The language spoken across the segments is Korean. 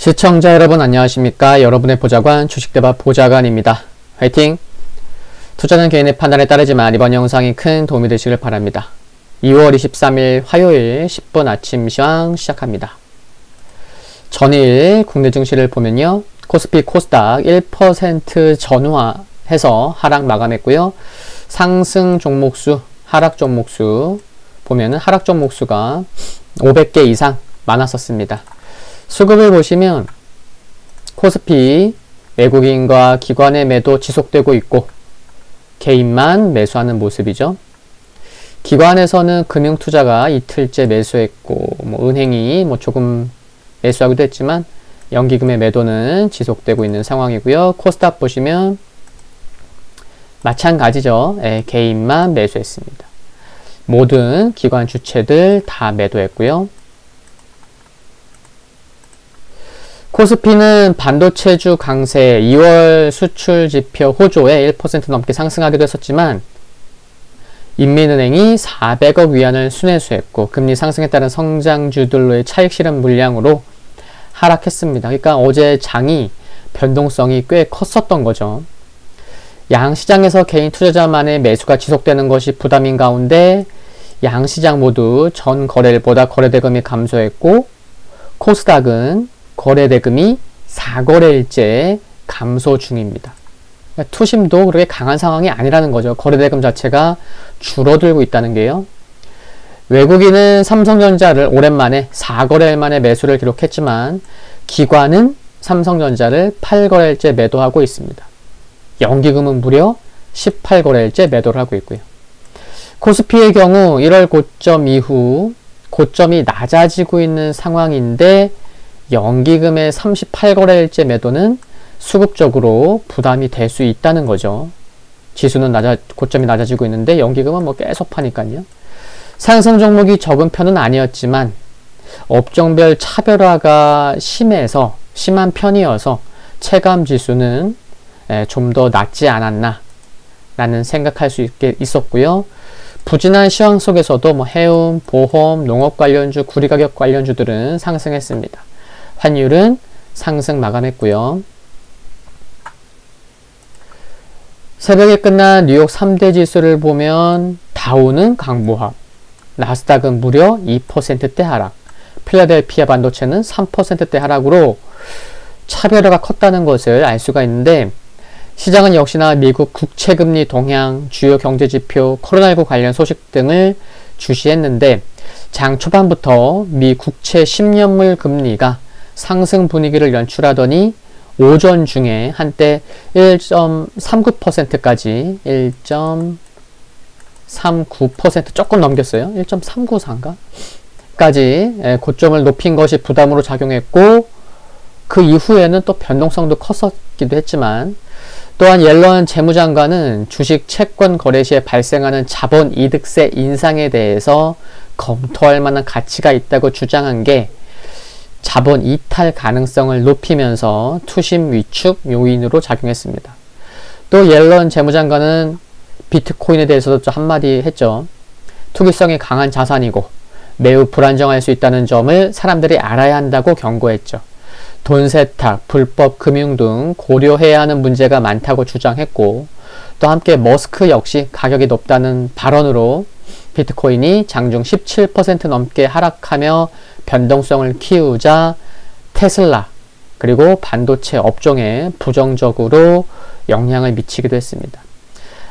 시청자 여러분 안녕하십니까? 여러분의 보좌관 주식대박 보좌관입니다. 화이팅! 투자는 개인의 판단에 따르지만 이번 영상이 큰 도움이 되시길 바랍니다. 2월 23일 화요일 10분 아침 시황 시작합니다. 전일 국내 증시를 보면요. 코스피 코스닥 1% 전후해서 하락 마감했고요. 상승 종목수, 하락 종목수 보면은 하락 종목수가 500개 이상 많았었습니다. 수급을 보시면 코스피 외국인과 기관의 매도 지속되고 있고 개인만 매수하는 모습이죠. 기관에서는 금융투자가 이틀째 매수했고 은행이 조금 매수하기도 했지만 연기금의 매도는 지속되고 있는 상황이고요. 코스닥 보시면 마찬가지죠. 개인만 매수했습니다. 모든 기관 주체들 다 매도했고요. 코스피는 반도체주 강세 2월 수출 지표 호조에 1% 넘게 상승하기도 했었지만 인민은행이 400억 위안을 순회수했고 금리 상승에 따른 성장주들로의 차익 실현 물량으로 하락했습니다. 그러니까 어제 장이 변동성이 꽤 컸었던 거죠. 양시장에서 개인 투자자만의 매수가 지속되는 것이 부담인 가운데 양시장 모두 전 거래일보다 거래대금이 감소했고 코스닥은 거래대금이 4거래일째 감소 중입니다. 그러니까 투심도 그렇게 강한 상황이 아니라는 거죠. 거래대금 자체가 줄어들고 있다는 게요. 외국인은 삼성전자를 오랜만에 4거래일 만에 매수를 기록했지만 기관은 삼성전자를 8거래일째 매도하고 있습니다. 연기금은 무려 18거래일째 매도를 하고 있고요. 코스피의 경우 1월 고점 이후 고점이 낮아지고 있는 상황인데 연기금의 38거래일째 매도는 수급적으로 부담이 될 수 있다는 거죠. 지수는 고점이 낮아지고 있는데 연기금은 계속 파니까요. 상승 종목이 적은 편은 아니었지만 업종별 차별화가 심한 편이어서 체감 지수는 좀 더 낮지 않았나 라는 생각할 수 있었고요. 부진한 시황 속에서도 해운, 보험, 농업 관련주, 구리가격 관련주들은 상승했습니다. 환율은 상승 마감했고요. 새벽에 끝난 뉴욕 3대 지수를 보면 다우는 강보합, 나스닥은 무려 2%대 하락, 필라델피아 반도체는 3%대 하락으로 차별화가 컸다는 것을 알 수가 있는데 시장은 역시나 미국 국채금리 동향, 주요 경제지표, 코로나19 관련 소식 등을 주시했는데 장 초반부터 미 국채 10년물 금리가 상승 분위기를 연출하더니 오전 중에 한때 1.39%까지 1.39% 조금 넘겼어요. 1.394인가? 까지 고점을 높인 것이 부담으로 작용했고 그 이후에는 또 변동성도 컸었기도 했지만 또한 옐런 재무장관은 주식 채권 거래 시에 발생하는 자본 이득세 인상에 대해서 검토할 만한 가치가 있다고 주장한 게 자본 이탈 가능성을 높이면서 투심 위축 요인으로 작용했습니다. 또 옐런 재무장관은 비트코인에 대해서도 좀 한마디 했죠. 투기성이 강한 자산이고 매우 불안정할 수 있다는 점을 사람들이 알아야 한다고 경고했죠. 돈 세탁, 불법 금융 등 고려해야 하는 문제가 많다고 주장했고 또 함께 머스크 역시 가격이 높다는 발언으로 비트코인이 장중 17% 넘게 하락하며 변동성을 키우자 테슬라 그리고 반도체 업종에 부정적으로 영향을 미치기도 했습니다.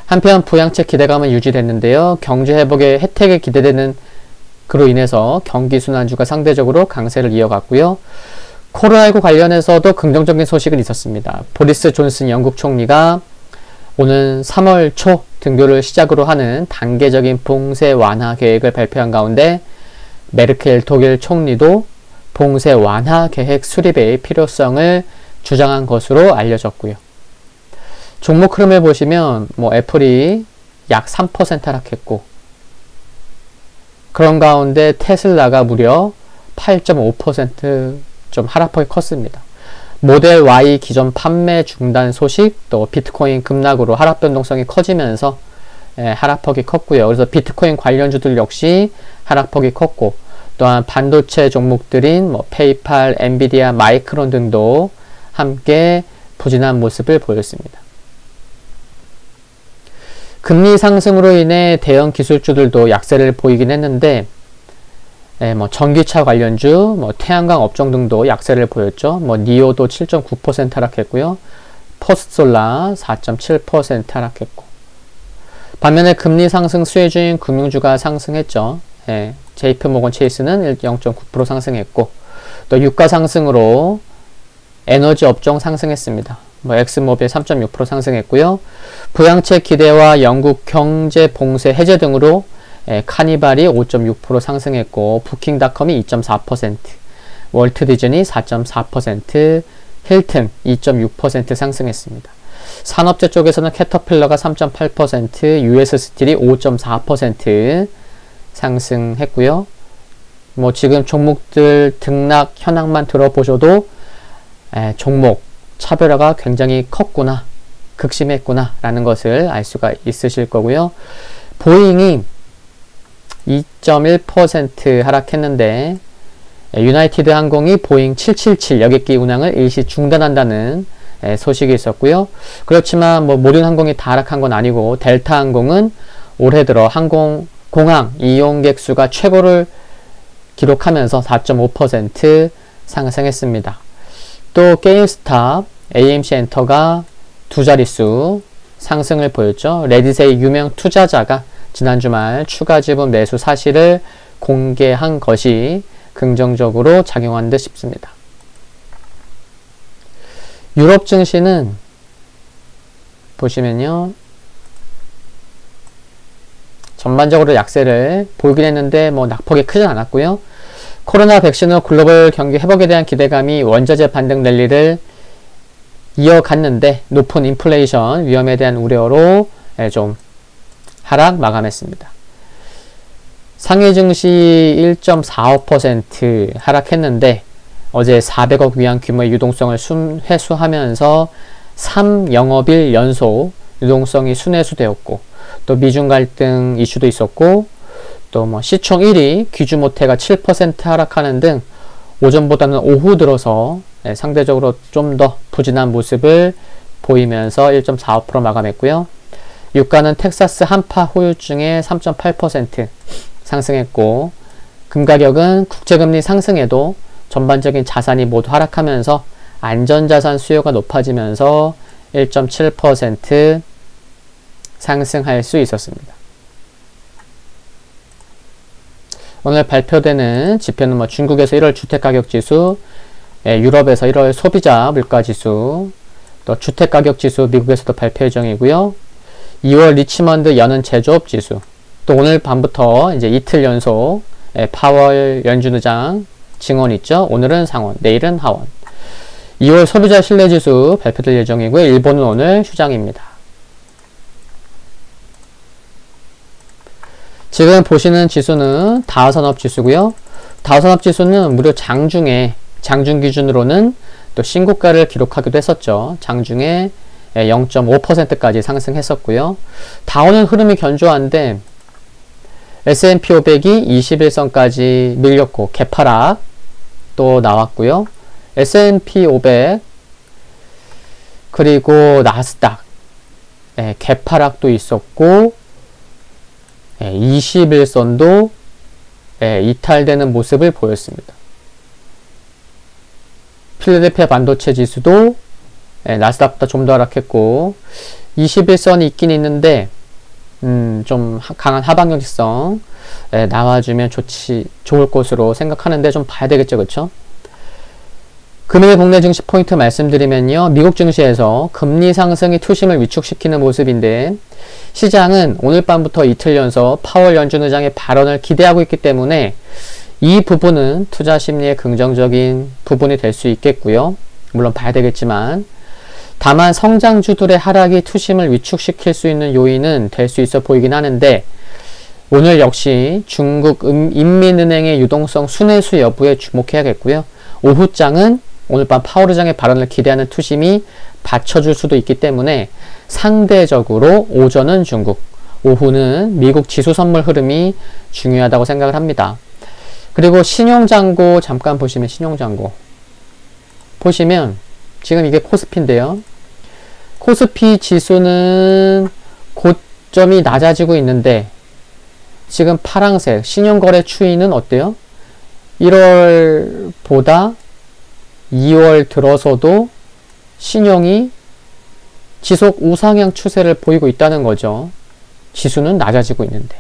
한편 부양책 기대감은 유지됐는데요. 경제 회복의 혜택이 기대되는 그로 인해서 경기 순환주가 상대적으로 강세를 이어갔고요. 코로나19 관련해서도 긍정적인 소식은 있었습니다. 보리스 존슨 영국 총리가 오는 3월 초 등교를 시작으로 하는 단계적인 봉쇄 완화 계획을 발표한 가운데 메르켈 독일 총리도 봉쇄 완화 계획 수립의 필요성을 주장한 것으로 알려졌고요. 종목 흐름을 보시면 애플이 약 3% 하락했고 그런 가운데 테슬라가 무려 8.5% 좀 하락폭이 컸습니다. 모델 Y 기존 판매 중단 소식, 또 비트코인 급락으로 하락 변동성이 커지면서 하락폭이 컸고요. 그래서 비트코인 관련주들 역시 하락폭이 컸고 또한 반도체 종목들인 뭐 페이팔, 엔비디아, 마이크론 등도 함께 부진한 모습을 보였습니다. 금리 상승으로 인해 대형 기술주들도 약세를 보이긴 했는데 뭐 전기차 관련주, 뭐 태양광 업종 등도 약세를 보였죠. 뭐 니오도 7.9% 하락했고요. 포스트솔라 4.7% 하락했고, 반면에 금리 상승 수혜주인 금융주가 상승했죠. JP모건 체이스는 0.9% 상승했고, 또 유가 상승으로 에너지 업종 상승했습니다. 뭐 엑스모빌 3.6% 상승했고요. 부양책 기대와 영국 경제 봉쇄 해제 등으로 카니발이 5.6% 상승했고, 부킹닷컴이 2.4%, 월트 디즈니 4.4%, 힐튼 2.6% 상승했습니다. 산업재 쪽에서는 캐터필러가 3.8%, US 스틸이 5.4% 상승했고요. 뭐 지금 종목들 등락 현황만 들어보셔도 종목 차별화가 굉장히 컸구나, 극심했구나 라는 것을 알 수가 있으실 거고요. 보잉이 2.1% 하락했는데 유나이티드 항공이 보잉 777 여객기 운항을 일시 중단한다는 소식이 있었고요. 그렇지만 뭐 모든 항공이 다 하락한 건 아니고, 델타 항공은 올해 들어 공항 이용객 수가 최고를 기록하면서 4.5% 상승했습니다. 또 게임스탑, AMC 엔터가 두 자릿수 상승을 보였죠. 레딧의 유명 투자자가 지난 주말 추가 지분 매수 사실을 공개한 것이 긍정적으로 작용한 듯 싶습니다. 유럽 증시는 보시면요, 전반적으로 약세를 보이긴 했는데 뭐 낙폭이 크진 않았고요. 코로나 백신으로 글로벌 경기 회복에 대한 기대감이 원자재 반등 랠리를 이어갔는데, 높은 인플레이션 위험에 대한 우려로 좀 하락 마감했습니다. 상해 증시 1.45% 하락했는데, 어제 400억 위안 규모의 유동성을 회수하면서 3영업일 연속 유동성이 순회수되었고, 또 미중 갈등 이슈도 있었고, 또 뭐 시총 1위 귀주모테가 7% 하락하는 등 오전보다는 오후 들어서 상대적으로 좀 더 부진한 모습을 보이면서 1.45% 마감했고요. 유가는 텍사스 한파 후유증에 3.8% 상승했고, 금 가격은 국제금리 상승에도 전반적인 자산이 모두 하락하면서 안전자산 수요가 높아지면서 1.7% 상승할 수 있었습니다. 오늘 발표되는 지표는 뭐 중국에서 1월 주택가격지수, 유럽에서 1월 소비자 물가지수, 또 주택가격지수 미국에서도 발표 예정이고요. 2월 리치먼드 여는 제조업지수, 또 오늘 밤부터 이제 이틀 연속 파월 연준 의장 증언 있죠. 오늘은 상원, 내일은 하원. 2월 소비자 신뢰지수 발표될 예정이고요. 일본은 오늘 휴장입니다. 지금 보시는 지수는 다우산업지수고요. 다우산업지수는 무려 장중 기준으로는 또 신고가를 기록하기도 했었죠. 장중에 0.5%까지 상승했었고요. 다우는 흐름이 견조한데 S&P 500이 21선까지 밀렸고 개파락 또 나왔고요. S&P 500 그리고 나스닥 개파락도 있었고 21선도 이탈되는 모습을 보였습니다. 필라델피아 반도체 지수도 나스닥보다 좀 더 하락했고 21선이 있긴 있는데 좀 강한 하방력 지성 나와주면 좋을 것으로 생각하는데 좀 봐야 되겠죠, 그쵸? 금일 국내 증시 포인트 말씀드리면요, 미국 증시에서 금리 상승이 투심을 위축시키는 모습인데 시장은 오늘 밤부터 이틀 연속 파월 연준 의장의 발언을 기대하고 있기 때문에 이 부분은 투자 심리에 긍정적인 부분이 될 수 있겠고요. 물론 봐야 되겠지만, 다만 성장주들의 하락이 투심을 위축시킬 수 있는 요인은 될 수 있어 보이긴 하는데, 오늘 역시 중국 인민은행의 유동성 순회수 여부에 주목해야겠고요. 오후장은 오늘 밤 파월 의장의 발언을 기대하는 투심이 받쳐줄 수도 있기 때문에 상대적으로 오전은 중국, 오후는 미국 지수 선물 흐름이 중요하다고 생각을 합니다. 그리고 신용잔고 잠깐 보시면 신용잔고 보시면 지금 이게 코스피인데요. 코스피 지수는 고점이 낮아지고 있는데 지금 파랑색 신용거래 추이는 어때요? 1월보다 2월 들어서도 신용이 지속 우상향 추세를 보이고 있다는 거죠. 지수는 낮아지고 있는데.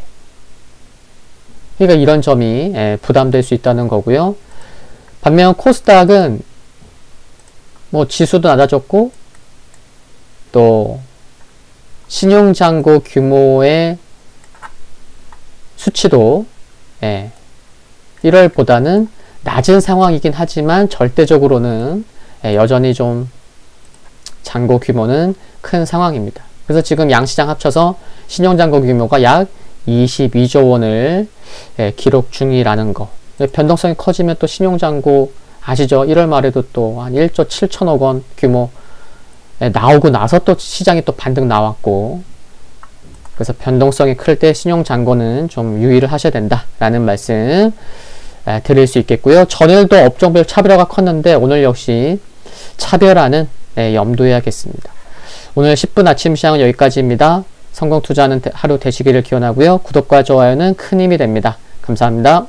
그러니까 이런 점이 부담될 수 있다는 거고요. 반면 코스닥은 뭐 지수도 낮아졌고 또 신용잔고 규모의 수치도 1월보다는 낮은 상황이긴 하지만 절대적으로는 여전히 좀 잔고 규모는 큰 상황입니다. 그래서 지금 양시장 합쳐서 신용잔고 규모가 약 22조 원을 기록 중이라는 거. 변동성이 커지면 또 신용잔고 아시죠? 1월 말에도 또 한 1조 7천억 원 규모 나오고 나서 또 시장이 또 반등 나왔고, 그래서 변동성이 클 때 신용잔고는 좀 유의를 하셔야 된다라는 말씀 드릴 수 있겠고요. 전일도 업종별 차별화가 컸는데 오늘 역시 차별화는 염두해야겠습니다. 오늘 10분 아침 시장은 여기까지입니다. 성공 투자하는 하루 되시기를 기원하고요. 구독과 좋아요는 큰 힘이 됩니다. 감사합니다.